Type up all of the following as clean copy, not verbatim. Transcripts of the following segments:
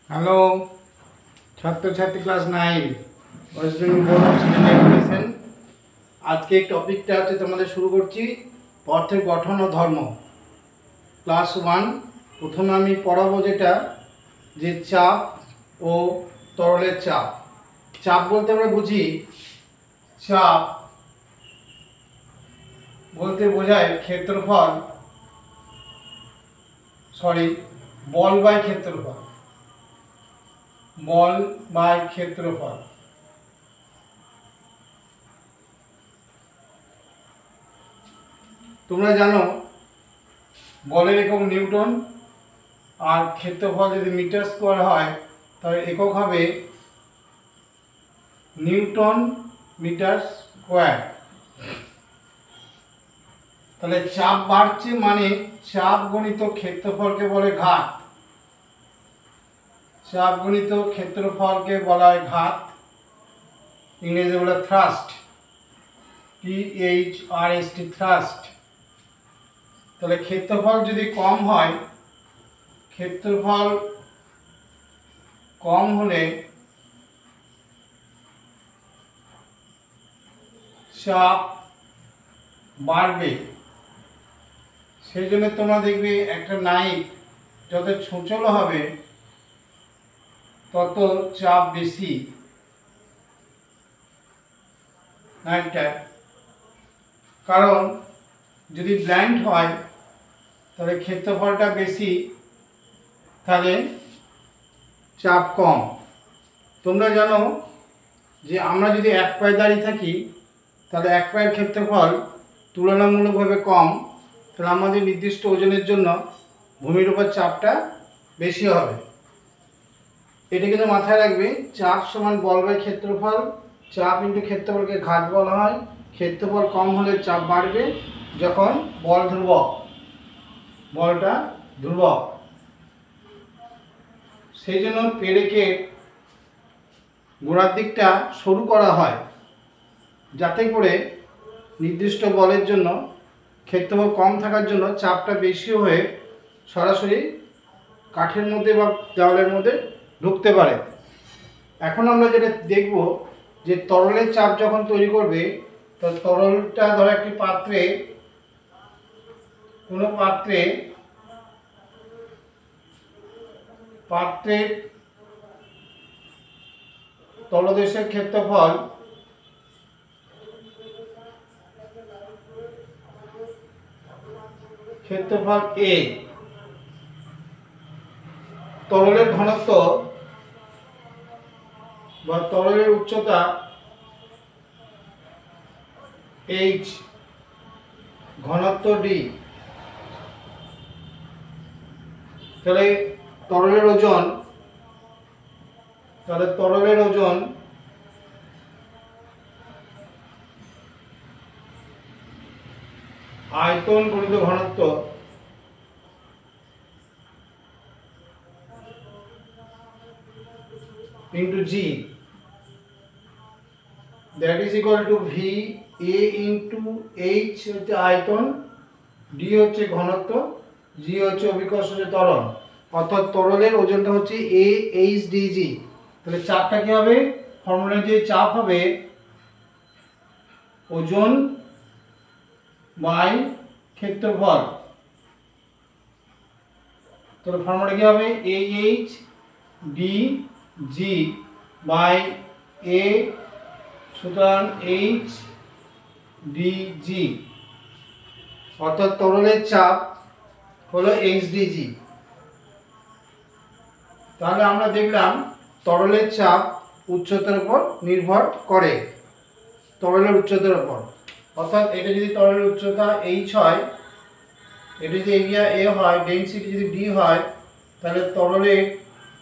Hello ছাত্রছাত্রী class 9 West Bengal board of secondary education. আজকে টপিকটা হচ্ছে তোমাদের শুরু করছি অর্থের গঠন ও ধর্ম ক্লাস 1। প্রথমে আমি পড়াবো যেটা যে চাপ ও তরলের চাপ। চাপ বলতে আমরা বুঝি চাপ বলতে বোঝায় ক্ষেত্রফল বল বাই ক্ষেত্রফল, বল বাই ক্ষেত্রফল। তোমরা জানো বলের একক নিউটন, আর ক্ষেত্রফল যদি মিটার স্কোয়ার হয় তাহলে একক হবে নিউটন মিটার স্কোয়ার। তাহলে চাপ বাড়ছে মানে চাপ গণিত ক্ষেত্রফলকে বলে ঘাত, চাপ গণিত ক্ষেত্রফলকে বলা হয় ঘাত, ইংরেজি বলে থ্রাস্ট, THRST থ্রাস্ট। তাহলে ক্ষেত্রফল যদি কম হয়, ক্ষেত্রফল কম হলে চাপ বাড়বে। সেই জন্য তোমরা দেখবে একটা নাইফ যত ছোঁচলো হবে তত চাপ বেশি নাইফটার। কারণ যদি ব্ল্যান্ড হয় তাহলে ক্ষেত্রফলটা বেশি, তাহলে চাপ কম। তোমরা জানো যে আমরা যদি এক পায়ে দাঁড়িয়ে থাকি তাহলে এক পায়ের ক্ষেত্রফল তুলনামূলকভাবে কম, তাহলে আমাদের নির্দিষ্ট ওজনের জন্য ভূমির উপর চাপটা বেশি হবে। এটা কিন্তু মাথায় রাখবে, চাপ সমান বল বাই ক্ষেত্রফল, চাপ ইন্টু ক্ষেত্রফলকে ঘাত বলা হয়। ক্ষেত্রফল কম হলে চাপ বাড়বে যখন বল ধ্রুবক, বলটা ধ্রুবক। সেই জন্য পেরেকের গোড়ার দিকটা সরু করা হয় যাতে করে নির্দিষ্ট বলের জন্য ক্ষেত্রফল কম থাকার জন্য চাপটা বেশি হয়ে সরাসরি কাঠের মধ্যে বা দেওয়ালের মধ্যে ঢুকতে পারে। এখন আমরা যেটা দেখব যে তরলের চাপ যখন তৈরি করবে, তো তরলটা ধরো একটি পাত্রে, কোনো পাত্রের তলদেশের ক্ষেত্রফল A, তরলের ঘনত্ব বা তরলের উচ্চতা H, ঘনত্ব D। তাহলে তরলের ওজন আয়তন গুণিত ঘনত্ব into G, that is equal to VA into H হচ্ছে আয়তন, D হচ্ছে ঘনত্ব, G হচ্ছে অভিকর্ষ ত্বরণ। অর্থাৎ তরলের ওজনটা হচ্ছে AHDG। তাহলে চাপটা কি হবে? ফর্মুলা যে চাপ হবে ওজন বাই ক্ষেত্রফল। তাহলে ফর্মুলা কি হবে? AHDG বাই A, সুতরাং HDG, অর্থাৎ তরলের চাপ হলো HDG। তাহলে আমরা দেখলাম তরলের চাপ উচ্চতার উপর নির্ভর করে, তরলের উচ্চতার উপর। অর্থাৎ এটা যদি তরলের উচ্চতা H হয়, এটা যদি এরিয়া A হয়, ডেনসিটি যদি D হয়, তাহলে তরলের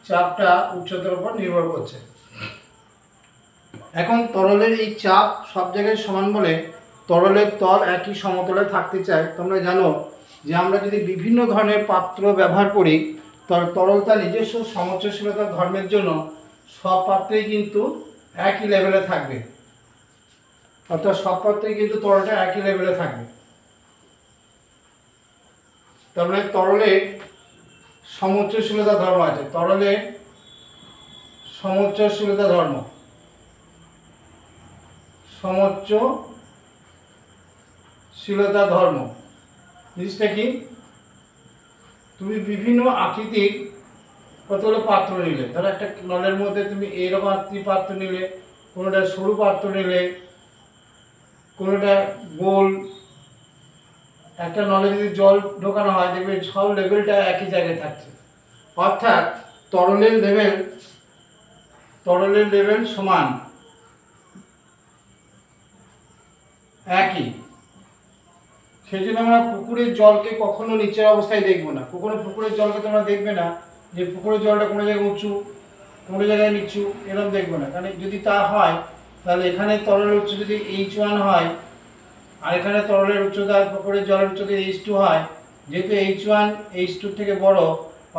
চাপটা উচ্চতার উপর নির্ভর করছে। এখন তরলের এই চাপ সব জায়গায় সমান বলে তরলের তল একই সমতলে থাকতে চায়। তোমরা জানো যে আমরা যদি বিভিন্ন ধরনের পাত্র ব্যবহার করি তাহলে তরল তার নিজস্ব সমুচ্চশীলতার ধর্মের জন্য সব পাত্রেই কিন্তু একই লেভেলে থাকবে, অর্থাৎ সব পাত্রেই কিন্তু তরলটা একই লেভেলে থাকবে। তার মানে তরলের সমুচ্চশীলতা ধর্ম আছে। তরলের সমোচ্চশীলতা ধর্ম। সমোচ্চশীলতা ধর্ম জিনিসটা কি? তুমি বিভিন্ন আকৃতির কতগুলো পাত্র নিলে, ধরো একটা নলের মধ্যে তুমি এইরকম আকৃতির পাত্র নিলে, কোনোটা সরু পাত্র নিলে, কোনোটা গোল। একটা নলে যদি জল ঢোকানো হয় দেখবে সব লেভেলটা একই জায়গায় থাকছে, অর্থাৎ তরলের লেভেল সমান, একই। সেই জন্য আমরা পুকুরের জলকে কখনো নিচের অবস্থায় দেখবো না। পুকুরের জলকে তোমরা দেখবে না যে পুকুরের জলটা কোনো জায়গায় উঁচু, কোনো জায়গায় নিচু, এরকম দেখবো না। কারণ যদি তা হয় তাহলে এখানে তরলের উচ্চতা যদি H1 হয় আর এখানে তরলের উচ্চতা, পুকুরের জলের উচ্চতা H2 হয়, যেহেতু H1 H2 থেকে বড়,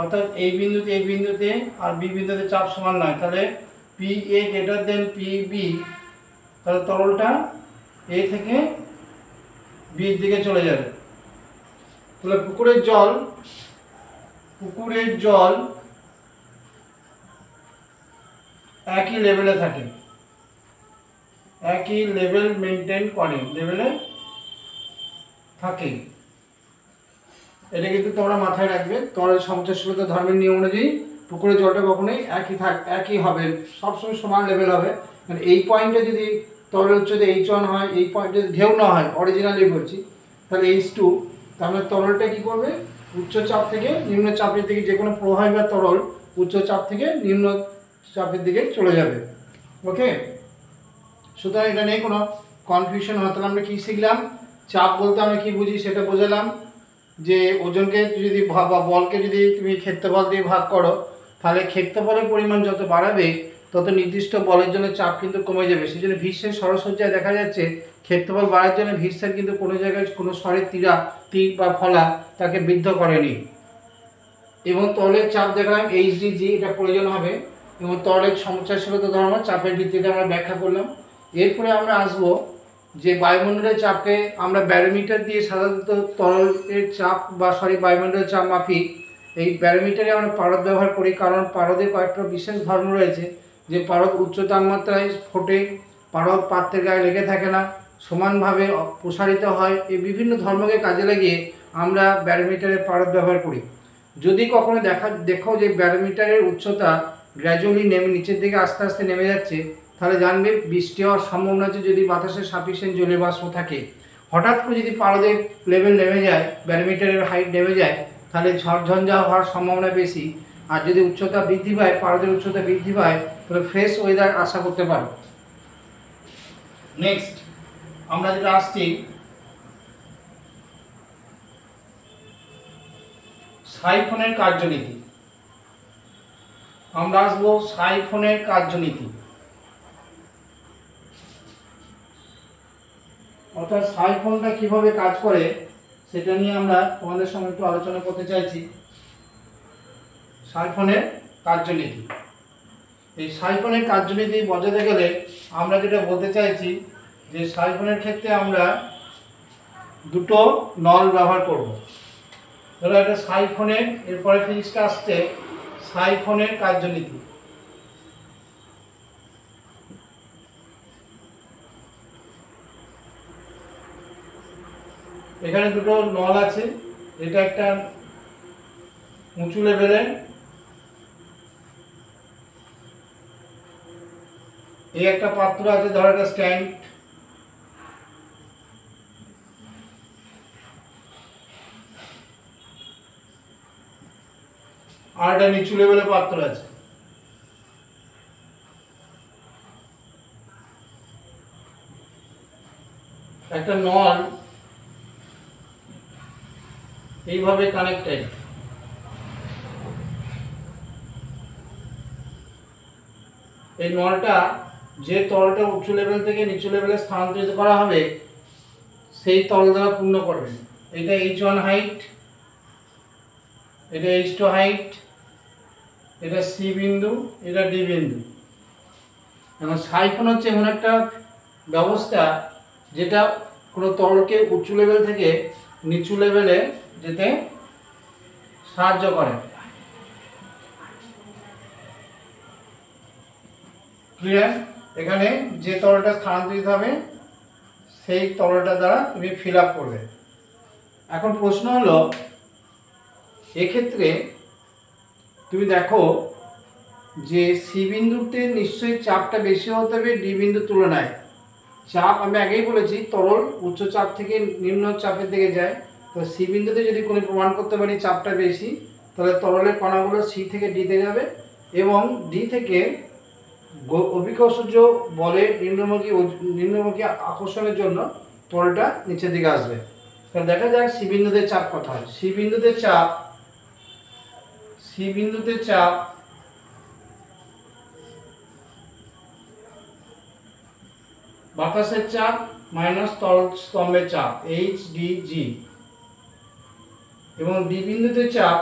অর্থাৎ এই বিন্দুতে আর বি বিন্দুতে চাপ সমান নয়, তাহলে PA গ্রেটার দেন PB, তাহলে তরলটা A থেকে বির দিকে চলে যাবে। তাহলে পুকুরের জল একই লেভেলে থাকে, একই লেভেল মেনটেন করে, লেভেলে থাকে। এটা কিন্তু তোমরা মাথায় রাখবে। তরলের সমোচ্চশীলতা ধর্মের নিয়ম অনুযায়ী পুকুরের জলটা কখনোই একই হবে, সবসময় সমান লেভেল হবে। মানে এই পয়েন্টে যদি তরলের উচ্চতা H1 হয়, এই পয়েন্টে ঢেউ না হয়, অরিজিনালি বলছি, তাহলে H2, তাহলে তরলটা কি করবে? উচ্চ চাপ থেকে নিম্ন চাপের দিকে, যে কোনো প্রবাহী বা তরল উচ্চ চাপ থেকে নিম্ন চাপের দিকে চলে যাবে। ওকে, সুতরাং এটা নিয়ে কোনো কনফিউশন হয়। তাহলে আমরা কি শিখলাম? চাপ বলতে আমরা কি বুঝি সেটা বোঝালাম, যে ওজনকে যদি বা বলকে যদি তুমি ক্ষেত্রফল দিয়ে ভাগ করো, তাহলে ক্ষেত্রফলের পরিমাণ যত বাড়াবে তত নির্দিষ্ট বলের জন্য চাপ কিন্তু কমে যাবে। সেই জন্য ভীষ্মের সরসজ্জায় দেখা যাচ্ছে ক্ষেত্রফল বাড়ার জন্য ভীষ্মের কিন্তু কোনো জায়গায় কোনো স্তরের তীর বা ফলা তাকে বিদ্ধ করেনি। এবং তরলের চাপ দেখলাম HDG, এটা প্রয়োজন হবে। এবং তরলের সমোচ্চশীলতা ধর্ম চাপের ভিত্তিতে আমরা ব্যাখ্যা করলাম। এরপরে আমরা আসবো যে বায়ুমণ্ডলের চাপকে আমরা ব্যারোমিটার দিয়ে সাধারণত তরলের চাপ বায়ুমণ্ডলের চাপ মাপি। এই ব্যারোমিটারে আমরা পারদ ব্যবহার করি, কারণ পারদের কয়েকটা বিশেষ ধর্ম রয়েছে। যে পারদ উচ্চ তাপমাত্রায় ফোটে, পারদ পাত্রের গায়ে লেগে থাকে না, সমানভাবে প্রসারিত হয়। এই বিভিন্ন ধর্মকে কাজে লাগিয়ে আমরা ব্যারোমিটারের পারদ ব্যবহার করি। যদি কখনো দেখো যে ব্যারোমিটারের উচ্চতা গ্র্যাজুয়ালি নিচের দিকে আস্তে আস্তে নেমে যাচ্ছে, তাহলে জানবে বৃষ্টি হওয়ার সম্ভাবনা আছে, যদি বাতাসে সাফিসিয়েন্ট জলীয় বাষ্প থাকে। হঠাৎ করে যদি পারদের লেভেল নেমে যায়, ব্যারোমিটারের হাইট নেমে যায়, তাহলে ঝড়ঝঞ্ঝা হওয়ার সম্ভাবনা বেশি। আর যদি উচ্চতা বৃদ্ধি পায়, পারদের উচ্চতা বৃদ্ধি পায়, তাহলে ফ্রেশ ওয়েদার আশা করতে পারো। নেক্সট আমরা যেটা আসছি, সাইফনের কার্যনীতি। আমরা আসবো সাইফনের কার্যনীতি, অর্থাৎ সাইফনটা কিভাবে কাজ করে সেটা নিয়ে আমরা তোমাদের সঙ্গে একটু আলোচনা করতে চাইছি। সাইফনের কার্যনীতি, এই সাইফনের কার্যনীতি বোঝাতে গেলে আমরা যেটা বলতে চাইছি যে সাইফনের ক্ষেত্রে আমরা দুটো নল ব্যবহার করব। ধরো একটা সাইফনের, এরপরে ফিজিক্সটা আসছে সাইফনের কার্যনীতি। এখানে দুটো নল আছে, এটা একটা উঁচু লেভেলের, এই একটা পাত্র আছে, ধরো একটা স্ট্যান্ড, আর একটা নিচু লেভেলের পাত্র আছে। একটা নল এইভাবে কানেক্টেড, এই নলটা যে তলটা উঁচু লেভেল থেকে নিচু লেভেলে স্থানান্তরিত করা হবে সেই তল দ্বারা পূর্ণ করবেন। এটা H1 হাইট, এটা H2 হাইট, এটা C বিন্দু, এটা D বিন্দু। এখন সাইফন হচ্ছে এমন একটা ব্যবস্থা যেটা কোনো তরলকে উঁচু লেভেল থেকে নিচু লেভেলে যেতে সাহায্য করে। ক্লিয়ার? এখানে যে তরলটা স্থানান্তরিত হবে সেই তরলটা দ্বারা তুমি ফিল আপ করবে। এখন প্রশ্ন হলো, এক্ষেত্রে তুমি দেখো যে সি বিন্দুতে নিশ্চয়ই চাপটা বেশি হতে হবে ডি বিন্দুর তুলনায়। চাপ আমি আগেই বলেছি তরল উচ্চ চাপ থেকে নিম্ন চাপের দিকে যায়, তো সি বিন্দুতে যদি কোনো প্রমাণ করতে পারি চাপটা বেশি, তাহলে তরলের কণাগুলো সি থেকে ডিতে যাবে এবং ডি থেকে অভিকর্ষজ বলের নিম্নমুখী আকর্ষণের জন্য তরলটা নিচের দিকে আসবে। তাহলে দেখা যাক সি বিন্দুতে চাপ কত হয়। সি বিন্দুতে চাপ বাতাসের চাপ মাইনাস তরল স্তম্ভের চাপ HDG এবং ডি বিন্দুতে চাপ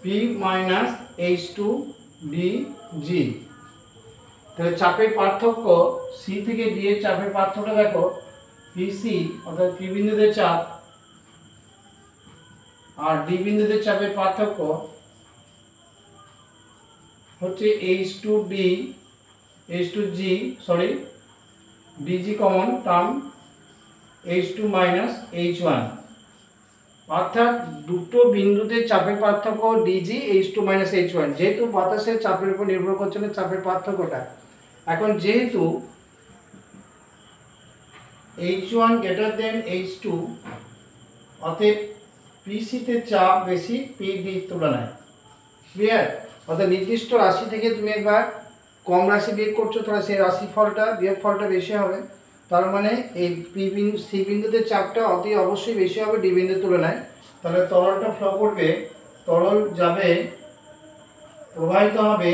P মাইনাস H2DG। তাহলে চাপের পার্থক্য সি থেকে ডি এর চাপের পার্থক্য দেখো, PC অর্থাৎ পি বিন্দুতে চাপ আর ডি বিন্দুতে চাপের পার্থক্য হচ্ছে H2G DG common term H2 minus H1, অর্থাৎ দুটো বিন্দুতে চাপের পার্থক্য DG H2 মাইনাস H1। যেহেতু বাতাসের চাপের উপর নির্ভর করছে না চাপের পার্থক্যটা, এখন যেহেতু H1 গ্রেটার দেন H2 অতএব PC তে চাপ বেশি PD তুলনায়। ক্লিয়ার? অর্থাৎ নির্দিষ্ট রাশি থেকে তুমি একবার কম রাশি বিয়োগ করছো, তাহলে সেই রাশি ফলটা বিয়োগ ফলটা বেশি হবে। তার মানে এই সি বিন্দুতে চাপটা অতি অবশ্যই বেশি হবে ডি বিন্দুর তুলনায়। তাহলে তরলটা ফ্লো করবে, তরল যাবে, প্রবাহিত হবে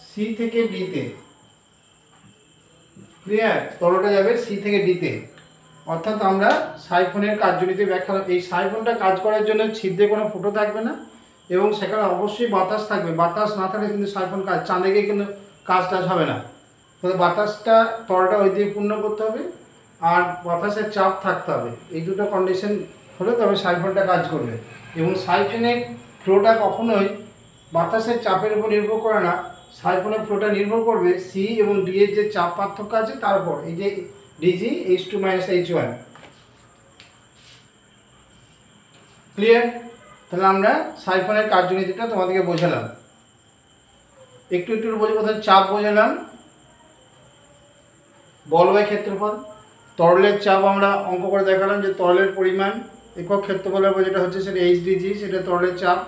সি থেকে ডিতে। ক্লিয়ার? তরলটা যাবে সি থেকে ডিতে। অর্থাৎ আমরা সাইফনের কার্যনীতি ব্যাখ্যা, এই সাইফনটা কাজ করার জন্য ছিদ্রে কোনো ফুটো থাকবে না এবং সেখানে অবশ্যই বাতাস থাকবে। বাতাস না থাকলে কিন্তু সাইফন কাজ চাঁদে গিয়ে কিন্তু কাজ হবে না। তাহলে বাতাসটা তরলটা ওই দিয়ে পূর্ণ করতে হবে আর বাতাসের চাপ থাকতে হবে। এই দুটো কন্ডিশন হলে তবে সাইফনটা কাজ করবে। এবং সাইফনের ফ্লোটা কখনোই বাতাসের চাপের উপর নির্ভর করে না, সাইফনের ফ্লোটা নির্ভর করবে সি এবং ডি এর যে চাপ পার্থক্য আছে তার উপর, এই যে DG H2 minus H1। Clear? তাহলে আমরা সাইফনের কার্যনীতিটা তোমাদেরকে বোঝালাম, একটু বোঝা। প্রথমে চাপ বোঝালাম, বল বাই ক্ষেত্রফল। তরলের চাপ আমরা অঙ্ক করে দেখালাম যে তরলের পরিমাণ একক ক্ষেত্রফলের যেটা হচ্ছে সেটা HDG, সেটা তরলের চাপ।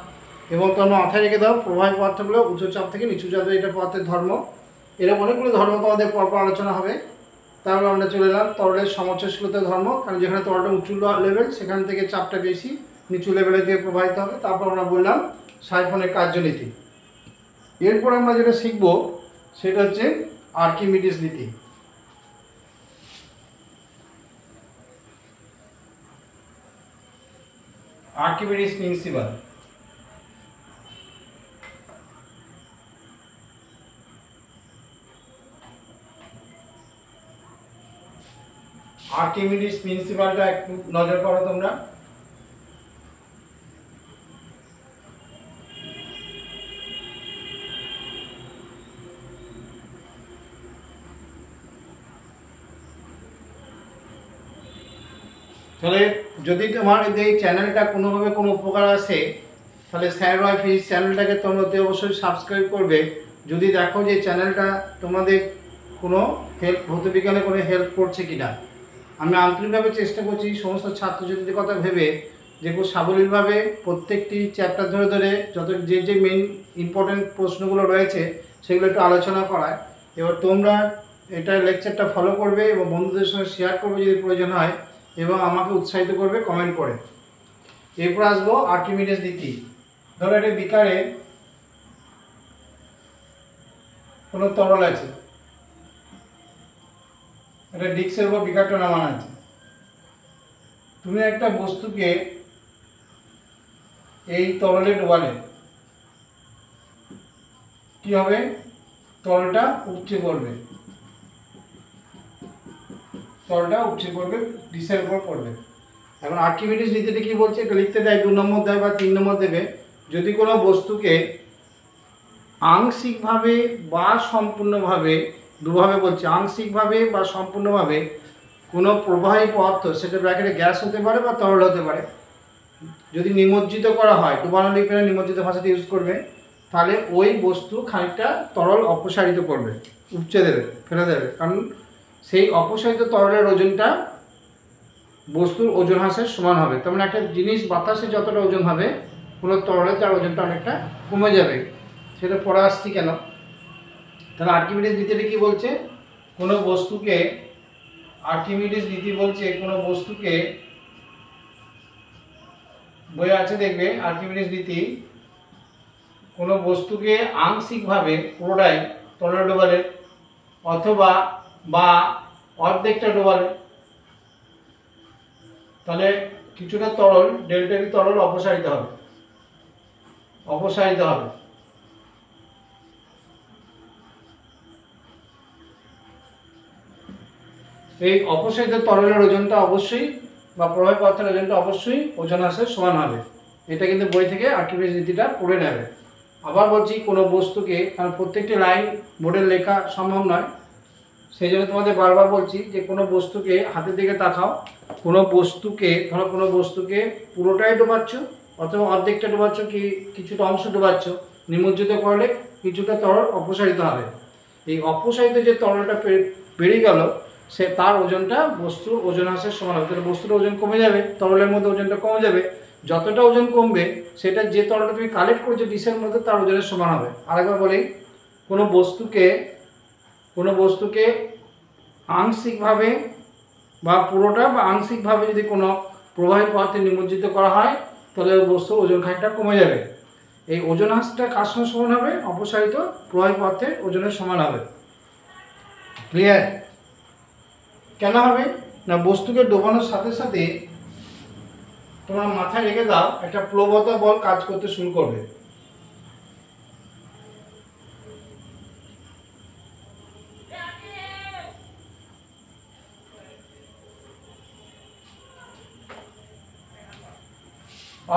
এবং তোমরা মাথায় রেখে দাও প্রবাহ পদার্থগুলো উচ্চ চাপ থেকে নিচু চাপে, এটা পদার্থের ধর্ম। এরকম অনেকগুলো ধর্ম তোমাদের পরপর আলোচনা হবে। তারপর আমরা চলে এলাম তরলের সমোচ্চশীলতার ধর্ম, কারণ যেখানে তরলটা উঁচু লেভেল সেখান থেকে চাপটা বেশি নিচু লেভেলে দিয়ে প্রবাহিত হবে। তারপর আমরা বললাম সাইফনের কার্যনীতি। এরপর আমরা যেটা শিখব সেটা হচ্ছে আর্কিমিডিস নীতি। Archimedes principal. আর্কিমিডিস প্রিন্সিপালটা একটু নজর করো তোমরা। তাহলে যদি তোমার এই চ্যানেলটা কোনোভাবে কোনো উপকার আসে, তাহলে স্যার রয় ফিজিক্স চ্যানেলটাকে তোমরা অতি অবশ্যই সাবস্ক্রাইব করবে। যদি দেখো যে চ্যানেলটা তোমাদের কোনো হেল্প, ভৌতবিজ্ঞানে কোনো হেল্প করছে কিনা। আমি আন্তরিকভাবে চেষ্টা করছি সমস্ত ছাত্রছাত্রীদের কথা ভেবে যে খুব সাবলীলভাবে প্রত্যেকটি চ্যাপ্টার ধরে ধরে যত যে মেন ইম্পর্টেন্ট প্রশ্নগুলো রয়েছে সেগুলো একটু আলোচনা করায়। এবার তোমরা এটা লেকচারটা ফলো করবে এবং বন্ধুদের সঙ্গে শেয়ার করবে যদি প্রয়োজন হয়, এবং আমাকে উৎসাহিত করবে কমেন্ট করে। এরপর আসবো আর্কিমিডিস নীতি। ধরো একটা বিকারে কোনো তরল আছে, একটা ডিস্কের উপর বিকারটা নামানো আছে। তুমি একটা বস্তুকে এই তরলে ডোবালে কি হবে? তরলটা উপচে পড়বে, তরলটা উপচে পড়বে, ডিশের উপর পড়বে। এখন আর্কিমিডিস নীতিতে কি বলছে, এটা লিখতে দেয় 2 নম্বর দেয় বা 3 নম্বর দেবে, যদি কোনো বস্তুকে আংশিকভাবে বা সম্পূর্ণভাবে, দুভাবে বলছে, আংশিকভাবে বা সম্পূর্ণভাবে কোনো প্রবাহী পদার্থ, সেটা ব্র্যাকেটে গ্যাস হতে পারে বা তরল হতে পারে, যদি নিমজ্জিত করা হয়, ডুবানো লিখবে না, নিমজ্জিত ভাষাটা ইউজ করবে, তাহলে ওই বস্তু খানিকটা তরল অপসারিত করবে, উপচে দেবে, ফেলে দেবে, কারণ সেই অপসারিত তরলের ওজনটা বস্তুর ওজন হ্রাসের সমান হবে। তার মানে একটা জিনিস বাতাসে যতটা ওজন হবে, কোনো তরলে তার ওজনটা অনেকটা কমে যাবে। সেটা পরে আসছি কেন, তাহলে আর্কিমিডিস নীতিটা কি বলছে, কোনো বস্তুকে, আর্কিমিডিস নীতি বলছে কোনো বস্তুকে, বই আছে দেখবে আর্কিমিডিস নীতি, কোনো বস্তুকে আংশিকভাবে পুরোটাই তরলে ডোবালে অথবা বা অর্ধেকটা ডোবালে, তাহলে কিছুটা তরল, ডেল্টা ভি তরল অপসারিত হবে, অপসারিত হবে। এই অপসারিত তরলের ওজনটা অবশ্যই, বা প্রবাহী পদার্থের ওজনটা অবশ্যই ওজন হ্রাসের সমান হবে। এটা কিন্তু বই থেকে আর্কিমিডিস নীতিটা পড়ে নেবে। আবার বলছি, কোনো বস্তুকে, কারণ প্রত্যেকটি লাইন বোর্ডের লেখা সম্ভব নয়, সেই জন্য তোমাদের বারবার বলছি যে কোনো বস্তুকে, হাতের দিকে তাকাও, কোনো বস্তুকে, ধরো কোনো বস্তুকে পুরোটাই ডোবাচ্ছ অথবা অর্ধেকটা ডোবাচ্ছ, কি কিছুটা অংশ ডোবাচ্ছ, নিমজ্জিত করলে কিছুটা তরল অপসারিত হবে। এই অপসারিত যে তরলটা বেরিয়ে গেল, সে তার ওজনটা বস্তুর ওজন হ্রাসের সমান হবে। তাহলে বস্তুর ওজন কমে যাবে, তরলের মধ্যে ওজনটা কমে যাবে, যতটা ওজন কমবে সেটা যে তরলটা তুমি কালেক্ট করেছো ডিশের মধ্যে তার ওজনের সমান হবে। আরেকবার বলি, কোনো বস্তুকে আংশিকভাবে বা পুরোটা বা আংশিকভাবে যদি কোনো প্রবাহী পদার্থে নিমজ্জিত করা হয়, তাহলে বস্তুর ওজন খানিকটা কমে যাবে। এই ওজন হ্রাসটা কার সঙ্গে সমান হবে, অপসারিত প্রবাহী পদার্থের ওজনের সমান হবে। ক্লিয়ার? কেন হবে না, বস্তুকে ডোবানোর সাথে সাথে তোমার মাথায় রেখে দাও, একটা প্লবতা বল কাজ করতে শুরু করবে।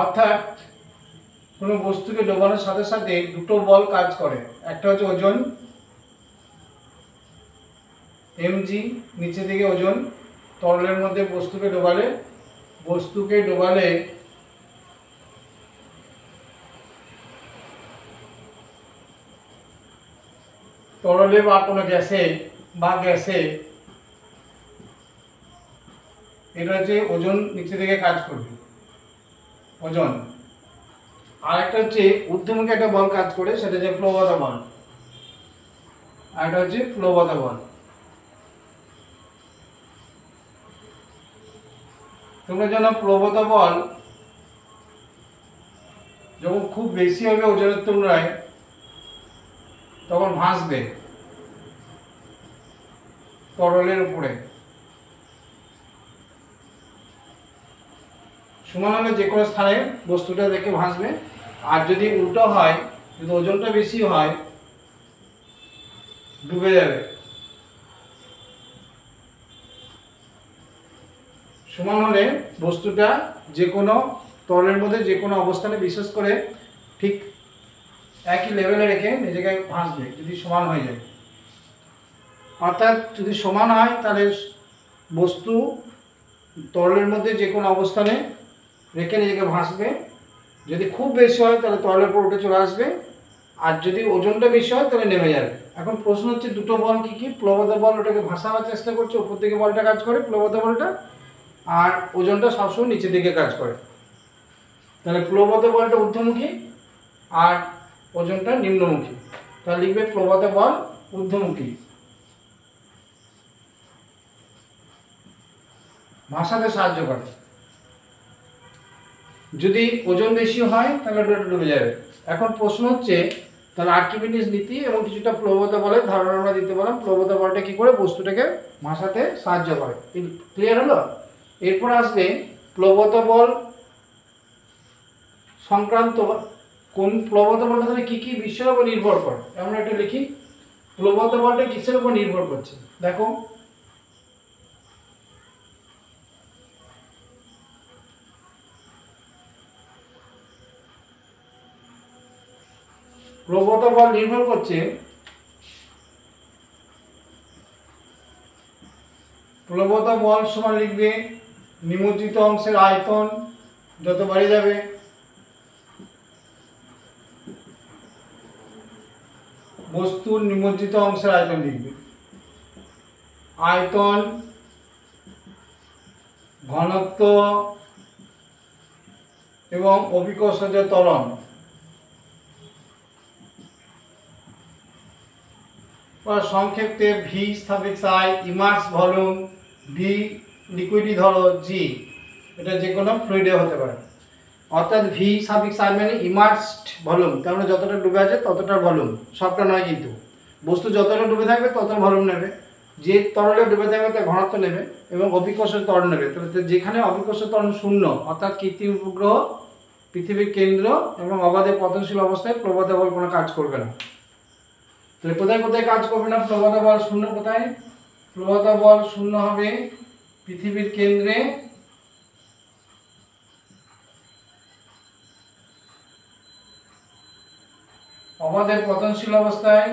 অর্থাৎ কোনো বস্তুকে ডোবানোর সাথে সাথে দুটো বল কাজ করে, একটা হচ্ছে ওজন mg, নিচে দিকে ওজন, তরলের মধ্যে বস্তুকে ডোবালে তরলে বা কোনো গ্যাসে এটা হচ্ছে ওজন, নিচে দিকে কাজ করবে ওজন। আর একটা হচ্ছে ঊর্ধ্বমুখী একটা বল কাজ করে, সেটা হচ্ছে প্লবতা বল, আর এটা হচ্ছে প্লবতা বল। তোমরা জানো প্লবতা বল যখন খুব বেশি হবে ওজনের তুলনায়, তখন ভাসবে তরলের উপরে, সমান হলে যে কোনো স্থানে বস্তুটা দেখে ভাসবে। আর যদি উল্টো হয়, যদি ওজনটা বেশি হয়, ডুবে যাবে। সমান হলে বস্তুটা যে কোনো তরলের মধ্যে যে কোনো অবস্থানে, বিশেষ করে ঠিক একই লেভেলে রেখে নিজেকে ভাসবে যদি সমান হয়ে যায়। অর্থাৎ যদি সমান হয় তাহলে বস্তু তরলের মধ্যে যে কোনো অবস্থানে রেখে নিজেকে ভাসবে, যদি খুব বেশি হয় তাহলে তরলের উপর উঠে চলে আসবে, আর যদি ওজনটা বেশি হয় তাহলে নেমে যাবে। এখন প্রশ্ন হচ্ছে দুটো বল কী কী, প্লবতা বল ওটাকে ভাসাবার চেষ্টা করছে, উপর দিকে বলটা কাজ করে প্লবতা বলটা, আর ওজনটা সবসময় নিচের দিকে কাজ করে। তাহলে প্লবতা বলটা ঊর্ধ্বমুখী আর ওজনটা নিম্নমুখী, তাহলে লিখবে প্লবতা বল ঊর্ধ্বমুখী, ভাসাতে সাহায্য করে। যদি ওজন বেশি হয় তাহলে ওটা ডুবে যাবে। এখন প্রশ্ন হচ্ছে, তাহলে আর্কিমিডিস নীতি এবং কিছুটা প্লবতা বলের ধারণা আমরা দিতে পারলাম, প্লবতা বলটা কি করে বস্তুটাকে ভাসাতে সাহায্য করে। ক্লিয়ার হলো? এরপর আসবে প্লবতা বল সংক্রান্ত কোন প্লবতা বলটা তাহলে কি কি বিষয়ের উপর নির্ভর করে, আমরা একটা লিখি, প্লবতা বলটা কিসের উপর নির্ভর করছে। দেখো প্রবণতা বল নির্ভর করছে প্রবণতা বল সমান লিখবে নিমজ্জিত অংশের আয়তন যত বাড়ে যাবে বস্তুর নিমজ্জিত অংশের আয়তন লিখবে। আয়তন, ঘনত্ব এবং অভিকর্ষজ ত্বরণ সংক্ষেপে V suffix I immerse volume, V লিকুইডই ধরো জি, এটা যে কোনো ফ্লুইডে হতে পারে। অর্থাৎ ভি সাফিক্স আই মানে ইমার্সড ভলিউম, তার মানে যতটা ডুবে আছে ততটা ভলিউম, সবটা নয় কিন্তু। বস্তু যতটা ডুবে থাকবে ততটা ভলিউম নেবে, যে তরলে ডুবে থাকবে তার ঘনত্ব নেবে এবং অভিকর্ষজ ত্বরণ নেবে। তাহলে যেখানে অভিকর্ষজ ত্বরণ শূন্য অর্থাৎ কৃত্রিম উপগ্রহ, পৃথিবীর কেন্দ্র এবং অবাধে পতনশীল অবস্থায় প্রবণতা বল কোনো কাজ করবে না। তাহলে কোথায় কোথায় কাজ করবে না? প্রবণতা বল শূন্য কোথায়? প্রবণতা বল শূন্য হবে পৃথিবীর কেন্দ্রে, অবাধে পতনশীল অবস্থায়,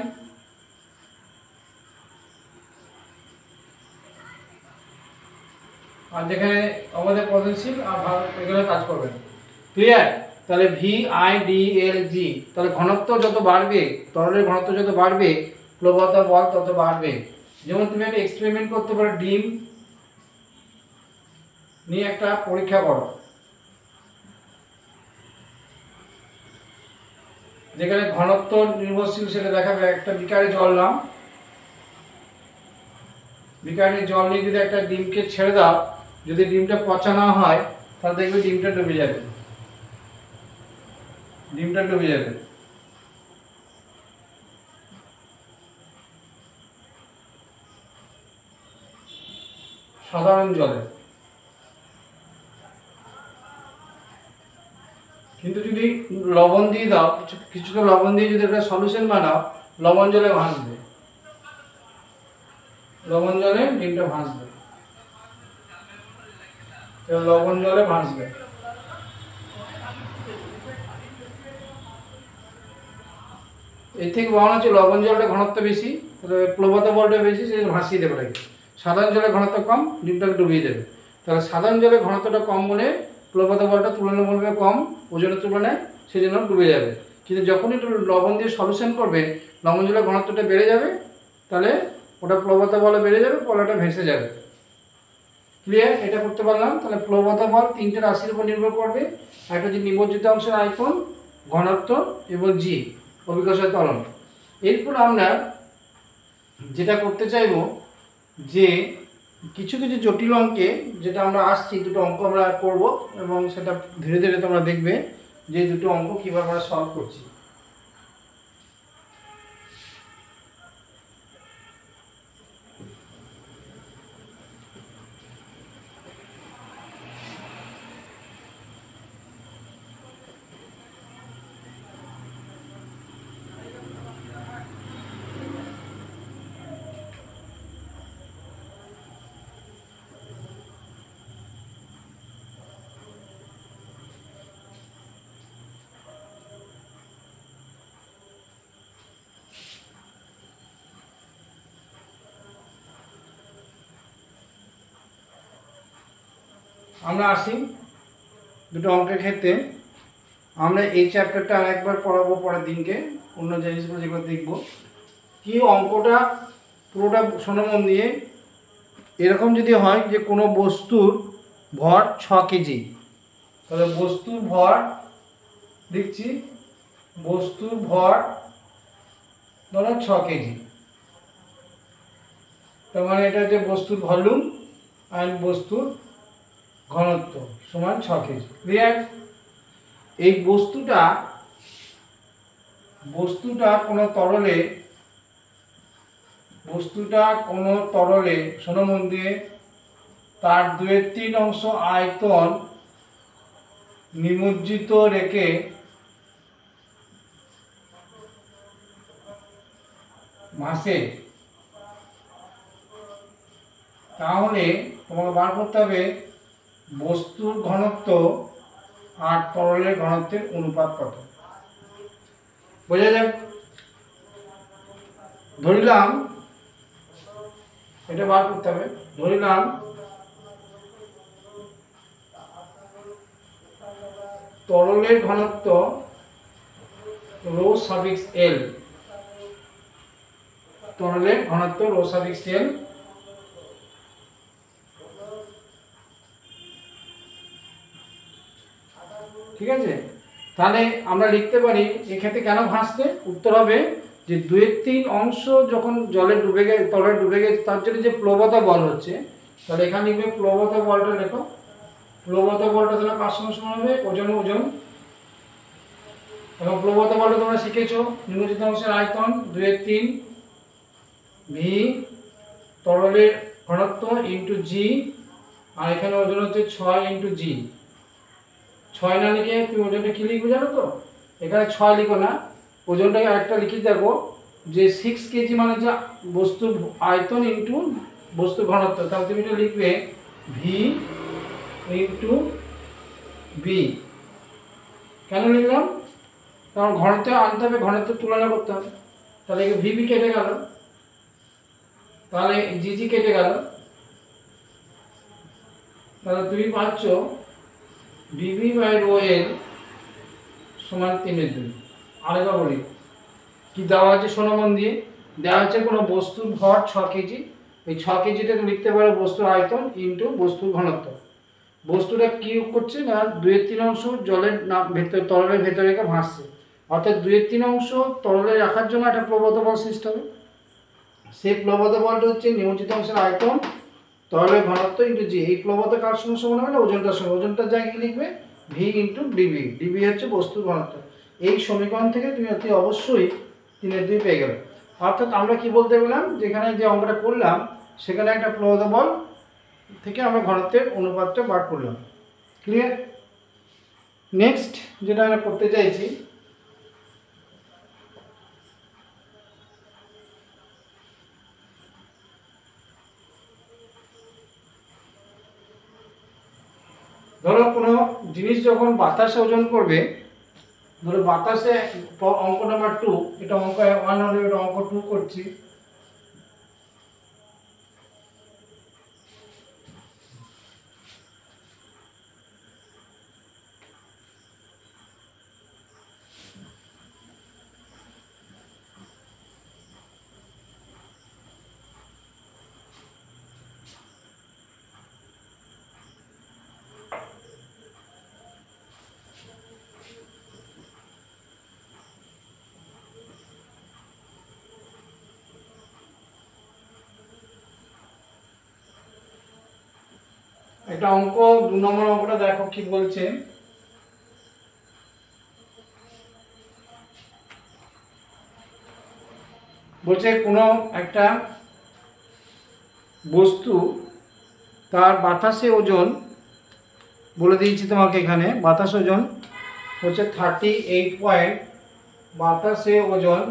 আর যেখানে অবাধে পতনশীল আর এগুলো কাজ করবে না। ক্লিয়ার? তাহলে ভি আই ডি এল জি, তাহলে ঘনত্ব যত বাড়বে, তরলের ঘনত্ব যত বাড়বে প্রবণতা বল তত বাড়বে। যেমন তুমি একটা এক্সপেরিমেন্ট করতে পারো, ডিম নিয়ে একটা পরীক্ষা করো, যেখানে ঘনত্ব নির্ভরশীল সেটা দেখাবে। একটা বিকারে জল নাও, বিকারে জল নিয়ে যদি একটা ডিমকে ছেড়ে দাও, যদি ডিমটা পচা না হয় তাহলে দেখবে ডিমটা ডুবে যাবে, ডিমটা ডুবে যাবে। সাধারণ জলে। কিন্তু যদি লবণ দিয়ে দাও, কিছুটা লবণ দিয়ে যদি একটা সলিউশন বানাও, লবণ জলে ভাসবে, লবণ জলে ডিমটা ভাসবে, লবণ জলে ভাসবে। এর থেকে বলা হচ্ছে লবণ জলটা ঘনত্ব বেশি, প্রবণতা বলটা বেশি, সে ভাসিয়ে দেবে। সাধারণ জলের ঘনত্ব কম, ডিমটাকে ডুবিয়ে দেবে। তাহলে সাধারণ জলের ঘনত্বটা কম বলে প্রবণতা বলটা তুলনামূলকভাবে কম, ওজনের তুলনায়, সেই জন্য ডুবে যাবে। কিন্তু যখন একটু লবণ দিয়ে সলিউশন করবে, লবণ জলের ঘনত্বটা বেড়ে যাবে, তাহলে ওটা প্রবণতা বলে বেড়ে যাবে, পলাটা ভেসে যাবে। ক্লিয়ার? এটা করতে পারলাম। তাহলে প্রবণতা বল তিনটে রাশির উপর নির্ভর করবে। একটা হচ্ছে নিমজ্জিত অংশের আয়তন, ঘনত্ব এবং জি অভিকর্ষজ ত্বরণ। এরপর আমরা যেটা করতে চাইব, যে কিছু কিছু জটিল অঙ্কে, যেটা আমরা আসছি, দুটো অঙ্ক আমরা করব এবং সেটা ধীরে ধীরে তোমরা দেখবে যে দুটো অঙ্ক কীভাবে আমরা সলভ করছি। আমরা আসি দুটো অঙ্কের ক্ষেত্রে। আমরা এই চ্যাপ্টারটা আরেকবার পড়াবো পরের দিনকে, অন্য জিনিসগুলো যেগুলো দেখবো। কি অঙ্কটা পুরোটা শোনো মন দিয়ে। এরকম যদি হয় যে কোনো বস্তুর ভর 6 কেজি, তাহলে বস্তুর ভর দেখছি, বস্তুর ভর ধরো 6 কেজি, তার মানে এটা হচ্ছে বস্তুর ভলিউম আর বস্তুর ঘনত্ব সমান 6 কেজি। ক্লিয়ার? এই বস্তুটা কোনো তরলে শোনো মন দিয়ে, তার 2/3 অংশ আয়তন নিমজ্জিত রেখে ভাসে, তাহলে তোমাকে বার করতে হবে বস্তুর ঘনত্ব আর তরলের ঘনত্বের অনুপাত কত। বোঝা যাক। ধরিলাম, এটা বার করতে হবে, ধরিলাম তরলের ঘনত্ব রো সাফিক্স এল, তরলের ঘনত্ব রো সাফিক্স এল, ঠিক আছে। তাহলে আমরা লিখতে পারি এক্ষেত্রে কেন ভাসছে, উত্তর হবে যে 2/3 অংশ যখন জলে ডুবে গেছে, তলে ডুবে গেছে, তার জন্য যে প্লবতা বল হচ্ছে, তাহলে এখানে লিখবে প্লবতা বলটা লেখো। প্লবতা বলটা তাহলে কার সমান সমান হবে, ওজন ওজন। এবং প্লবতা বলটা তোমরা শিখেছো, নিমজ্জিত অংশের আয়তন 2/3 ভি তরলের ঘনত্ব ইন্টু জি, আর এখানে ওজন হচ্ছে 6 ইন্টু জি। 6 না লিখে তুমি ওজনটা কি লিখবে জানো তো, এখানে 6 লিখো না, ওজনটাকে আরেকটা লিখে দেখো যে 6 কেজি মানে যা বস্তুর আয়তন ইন্টু বস্তুর ঘনত্ব, তাহলে তুমি এটা লিখবে ভি ইন্টু বি। কেন লিখলাম, কারণ ঘনত্ব আনতে হবে, ঘনত্বের তুলনা করতে হবে। তাহলে ভিবি কেটে গেল, তাহলে জিজি কেটে গেল, তাহলে তুমি পাচ্ছ ডিবি বাই রো এল সমান 3/2। আরেকবার বলি কি দেওয়া আছে, শোনো মন দিয়ে। দেওয়া আছে কোনো বস্তুর ভর 6 কেজি, এই 6 কেজিটা লিখতে পারো বস্তুর আয়তন ইন্টু বস্তুর ঘনত্ব। বস্তুটা কি করছে না, 2/3 অংশ জলের ভেতর, তরলের ভেতরে রেখে ভাসছে, অর্থাৎ 2/3 অংশ তরলে রাখার জন্য একটা প্লবতা বল সৃষ্টি হবে। সেই প্লবতা বলটা হচ্ছে নিমজ্জিত অংশের আয়তন তরলের ঘনত্ব ইন্টু জি। এই প্লবতা কার সঙ্গে সমান হবে না, ওজনটার সঙ্গে। ওজনটার জায়গায় লিখবে ভি ইন্টু ডিবি। ডিবি হচ্ছে বস্তুর ঘনত্ব। এই সমীকরণ থেকে তুমি অতি অবশ্যই 3/2 পেয়ে গেলে। অর্থাৎ আমরা কি বলতে গেলাম, যেখানে যে অঙ্কটা করলাম সেখানে একটা প্লবতা বল থেকে আমরা ঘনত্বের অনুপাতটা বার করলাম। ক্লিয়ার? নেক্সট যেটা আমরা করতে চাইছি, ধরো কোনো জিনিস যখন বাতাসে ওজন করবে, ধরো বাতাসে, অঙ্ক নাম্বার 2, এটা অঙ্ক 1 হলে এটা অঙ্ক 2 করছি। একটা অঙ্ক 2 নম্বর অঙ্কটা দেখো কি বলছে। বলছে কোনো একটা বস্তু তার বাতাসে ওজন, বলে দিয়েছি তোমাকে, এখানে বাতাস ওজন হচ্ছে 38 পয়েন্ট, বাতাসে ওজন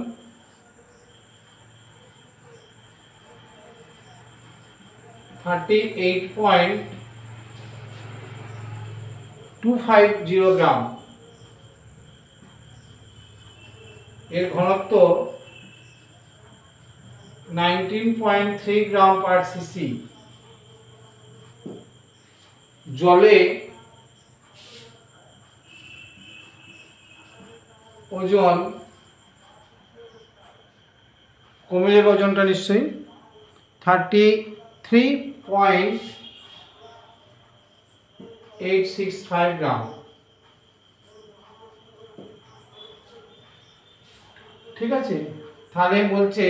38.250 গ্রাম, এর ঘনত্ব 19.3 গ্রাম পার সিসি। জলে ওজন কমে যাবে, ওজনটা নিশ্চয়ই 33.865 গ্রাম। ঠিক আছে, তাহলে বলছে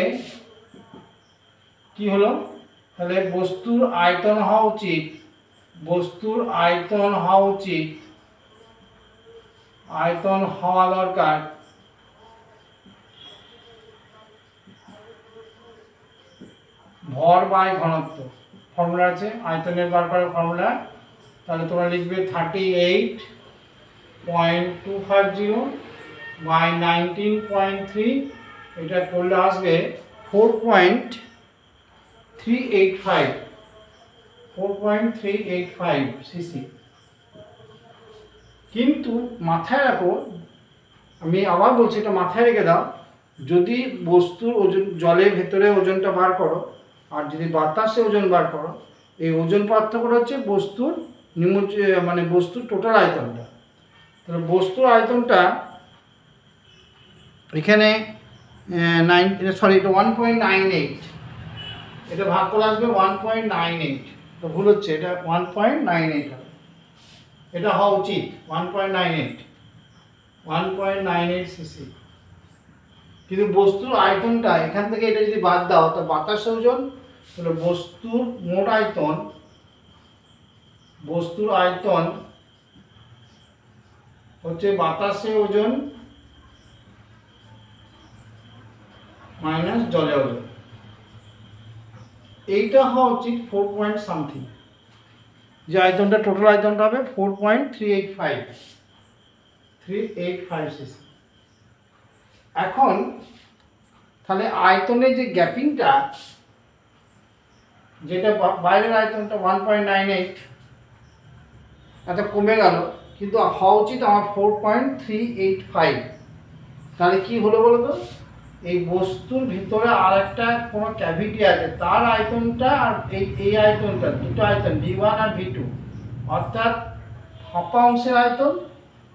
কি হলো, তাহলে বস্তুর আয়তন হওয়া উচিত, বস্তুর আয়তন হওয়া উচিত, আয়তন হওয়া দরকার ভর বাই ঘনত্ব। ফর্মুলা আছে আয়তনের বার করার ফর্মুলা, তাহলে তোমরা লিখবে 38.250 বাই 19.3, এটা করলে আসবে 4.385 সিসি। কিন্তু মাথায় রাখো আমি আবার বলছি, এটা মাথায় রেখে দাও, যদি বস্তুর ওজন জলের ভেতরে ওজনটা বার করো আর যদি বাতাসে ওজন বার করো, এই ওজন পার্থক্যটা হচ্ছে বস্তুর মানে বস্তুর টোটাল আয়তনটা। তাহলে বস্তুর আয়তনটা এখানে এটা 1.98, এটা ভাগ করে আসবে 1.98, তো ভুল হচ্ছে, এটা 1.98 হবে, এটা হওয়া উচিত 1.98 সিসি। কিন্তু বস্তুর আয়তনটা এখান থেকে এটা যদি বাদ দাও তো বাতাসের ওজন, তাহলে বস্তুর মোট আয়তন, বস্তুর আয়তন হচ্ছে বাতাসে ওজন মাইনাস জলে ওজন, এইটা হওয়া উচিত 4 পয়েন্ট সামথিং, যে আয়তনটা টোটাল আয়তনটা হবে 4.385 সিসি। এখন তাহলে আয়তনের যে গ্যাপিংটা, যেটা বাইরের আয়তনটা 1.98, এত কমে গেল, কিন্তু হওয়া উচিত আমার 4.385। তাহলে কি হলো বলো তো, এই বস্তুর ভিতরে আর একটা কোনো ক্যাভিটি আছে, তার আয়তনটা আর এই আয়তনটা, দুটো আয়তন V1 আর V2, অর্থাৎ ফাঁপা অংশের আয়তন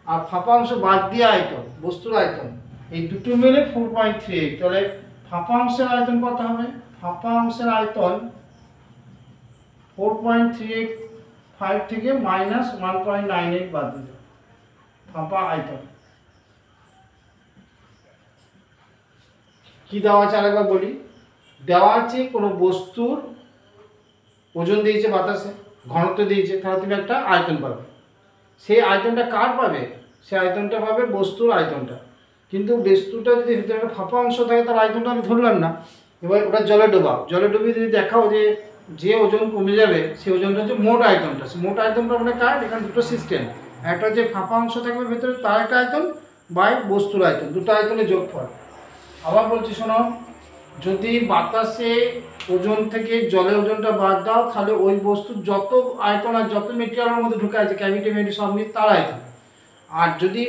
আর ফাঁপা অংশ বাদ দিয়ে আয়তন, বস্তুর আয়তন, এই দুটো মিলে 4.38। তাহলে ফাঁপা অংশের আয়তন কত হবে? ফাঁপা অংশের আয়তন 4.385 থেকে মাইনাস 1.98 বাদ দিতে, ফাঁপা আয়তন কি দেওয়া আছে আরেকবার বলি। দেওয়া আছে কোনো বস্তুর ওজন দিয়েছে বাতাসে, ঘনত্ব দিয়েছে, তাহলে তুমি একটা আয়তন পাবে। সেই আয়তনটা কার পাবে? সেই আয়তনটা পাবে বস্তুর আয়তনটা। কিন্তু বস্তুটা যদি ভিতরে একটা ফাঁপা অংশ থাকে তার আয়তনটা আমি ধরলাম না। এবার ওটা জলে ডোবাও, জলে ডুবিয়ে যদি দেখাও যে ওজন কমে যাবে সেই ওজনটা হচ্ছে মোট আয়তনটা। সেই মোট আয়তনটা মানে কার? এখানে দুটো সিস্টেম, একটা যে ফাঁপা অংশ থাকবে ভেতরে তার একটা আয়তন বাই বস্তুর আয়তন, দুটো আয়তনের যোগফল। আবার বলছি শোনো, যদি বাতাসে ওজন থেকে জলের ওজনটা বাদ দাও তাহলে ওই বস্তুর যত আয়তন আর যত মেটেরিয়ালের মধ্যে ঢুকে আছে, ক্যাভিটি মেটি সব নিয়ে তার আয়তন। আর যদি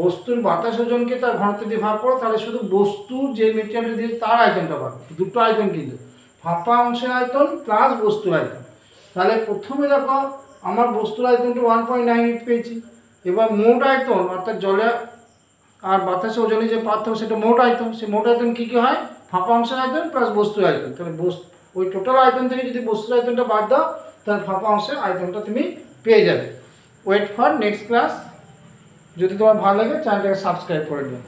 বস্তুর বাতাস ওজনকে তার ঘনত্ব দিয়ে ভাগ করো তাহলে শুধু বস্তুর যে মেটেরিয়ালটা দিয়েছে তার আয়তনটা পাবে। দুটো আয়তন কিন্তু, ফাঁপা অংশের আয়তন প্লাস বস্তুর আয়তন। তাহলে প্রথমে দেখো আমার বস্তুর আয়তনটা 1.98 পেয়েছি। এবার মোট আয়তন অর্থাৎ জলে আর বাতাসে ওজনে যে পার্থক্য সেটা মোট আয়তন। সেই মোট আয়তন কী কী হয়? ফাঁপা অংশের আয়তন প্লাস বস্তুর আয়তন। তাহলে ওই টোটাল আয়তন থেকে যদি বস্তুর আয়তনটা বাদ দাও তাহলে ফাঁপা অংশের আয়তনটা তুমি পেয়ে যাবে। Wait for next class. যদি তোমার ভালো লাগে চ্যানেলটাকে সাবস্ক্রাইব করে দিও।